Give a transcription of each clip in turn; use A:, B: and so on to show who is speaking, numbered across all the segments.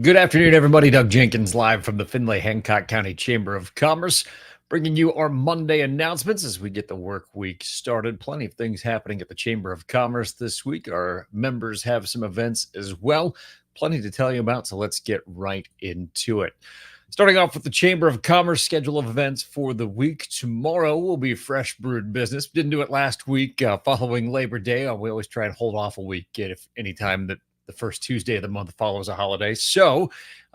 A: Good afternoon, everybody. Doug Jenkins live from the Findlay Hancock County Chamber of Commerce, bringing you our Monday announcements as we get the work week started. Plenty of things happening at the Chamber of Commerce this week. Our members have some events as well. Plenty to tell you about, so let's get right into it. Starting off with the Chamber of Commerce schedule of events for the week. Tomorrow will be Fresh Brewed Business. Didn't do it last week following Labor Day. We always try and hold off a week if anytime that the first Tuesday of the month follows a holiday. So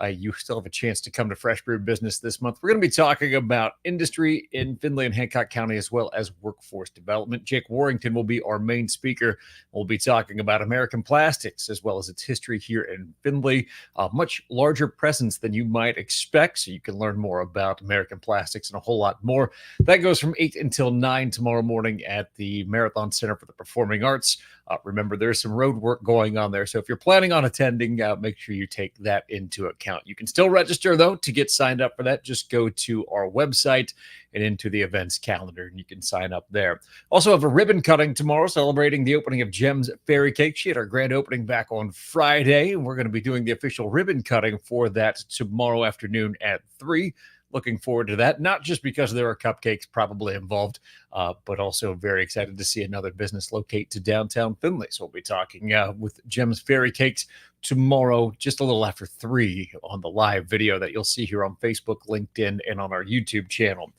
A: you still have a chance to come to Fresh Brew Business this month. We're going to be talking about industry in Findlay and Hancock County as well as workforce development. Jake Warrington will be our main speaker. We'll be talking about American plastics as well as its history here in Findlay. A much larger presence than you might expect, so you can learn more about American plastics and a whole lot more. That goes from 8 until 9 tomorrow morning at the Marathon Center for the Performing Arts. Remember, there's some road work going on there, so if you're planning on attending, make sure you take that into account. You can still register, though, to get signed up for that. Just go to our website and into the events calendar, and you can sign up there. Also have a ribbon cutting tomorrow, celebrating the opening of Jem's Fairy Cake. She had our grand opening back on Friday, and we're going to be doing the official ribbon cutting for that tomorrow afternoon at 3. Looking forward to that, not just because there are cupcakes probably involved, but also very excited to see another business locate to downtown Findlay. So we'll be talking with Jem's Fairy Cakes tomorrow, just a little after 3 on the live video that you'll see here on Facebook, LinkedIn, and on our YouTube channel.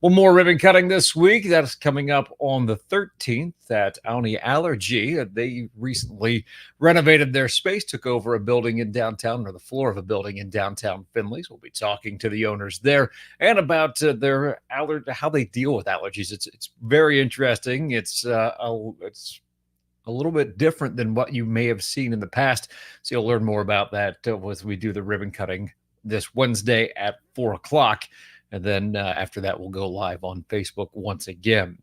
A: One more ribbon cutting this week. That's coming up on the 13th at Auni Allergy. They recently renovated their space, took over a building in downtown, or the floor of a building in downtown Findlay. So we'll be talking to the owners there and about their how they deal with allergies. It's very interesting. It's a little bit different than what you may have seen in the past. So you'll learn more about that as we do the ribbon cutting this Wednesday at 4 o'clock. And then after that, we'll go live on Facebook once again.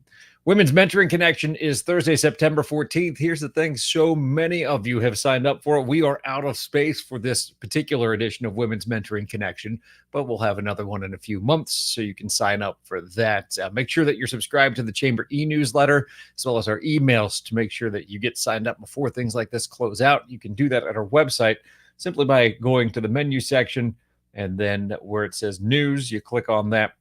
A: Women's Mentoring Connection is Thursday, September 14th. Here's the thing. So many of you have signed up for it. We are out of space for this particular edition of Women's Mentoring Connection, but we'll have another one in a few months, so you can sign up for that. Make sure that you're subscribed to the Chamber e-newsletter, as well as our emails, to make sure that you get signed up before things like this close out. You can do that at our website simply by going to the menu section, and then where it says news, you click on that,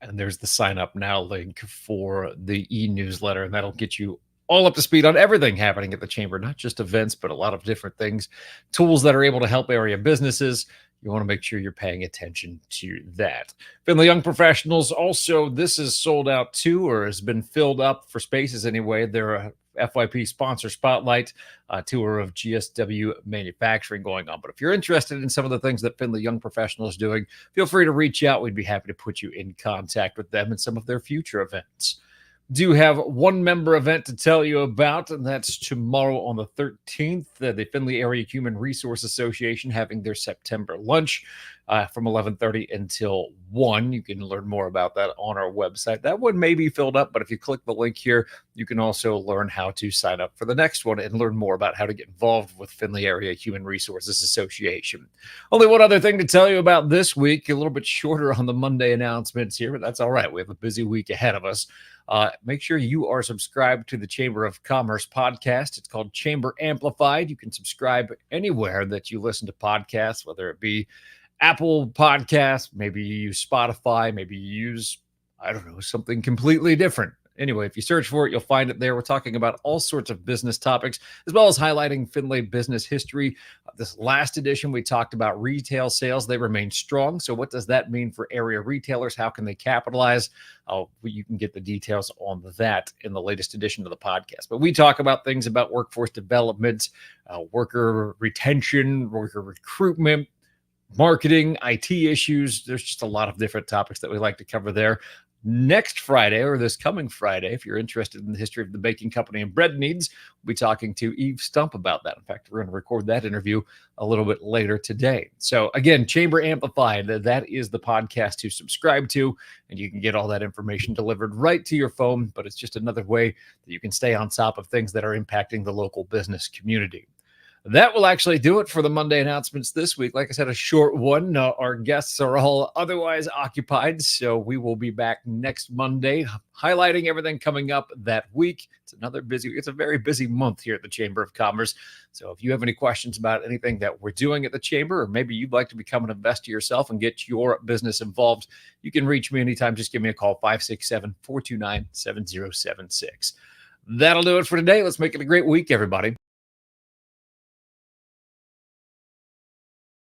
A: and there's the sign up now link for the e-newsletter, and that'll get you all up to speed on everything happening at the Chamber, not just events, but a lot of different things, tools that are able to help area businesses. You want to make sure you're paying attention to that. Findlay Young Professionals, also, this is sold out too, or has been filled up for spaces anyway. They're a FYP sponsor spotlight tour of GSW manufacturing going on. But if you're interested in some of the things that Findlay Young Professionals is doing, feel free to reach out. We'd be happy to put you in contact with them and some of their future events. Do have one member event to tell you about, and that's tomorrow on the 13th. The Findlay Area Human Resource Association having their September lunch from 11:30 until 1. You can learn more about that on our website. That one may be filled up, but if you click the link here, you can also learn how to sign up for the next one and learn more about how to get involved with Findlay Area Human Resources Association. Only one other thing to tell you about this week, a little bit shorter on the Monday announcements here, but that's all right. We have a busy week ahead of us. Make sure you are subscribed to the Chamber of Commerce podcast. It's called Chamber Amplified. You can subscribe anywhere that you listen to podcasts, whether it be Apple Podcasts, maybe you use Spotify, maybe you use, I don't know, something completely different. Anyway, if you search for it, you'll find it there. We're talking about all sorts of business topics, as well as highlighting Findlay business history. This last edition, we talked about retail sales. They remain strong. So what does that mean for area retailers? How can they capitalize? You can get the details on that in the latest edition of the podcast. But we talk about things about workforce development, worker retention, worker recruitment, marketing, IT issues. There's just a lot of different topics that we like to cover there. Next Friday, or this coming Friday, if you're interested in the history of the baking company and bread needs, we'll be talking to Eve Stump about that. In fact, we're going to record that interview a little bit later today. So again, Chamber Amplified, that is the podcast to subscribe to, and you can get all that information delivered right to your phone, but it's just another way that you can stay on top of things that are impacting the local business community. That will actually do it for the Monday announcements this week. Like I said, a short one. Our guests are all otherwise occupied, so we will be back next Monday, highlighting everything coming up that week. It's a very busy month here at the Chamber of Commerce. So if you have any questions about anything that we're doing at the Chamber, or maybe you'd like to become an investor yourself and get your business involved, you can reach me anytime. Just give me a call, 567-429-7076. That'll do it for today. Let's make it a great week, everybody.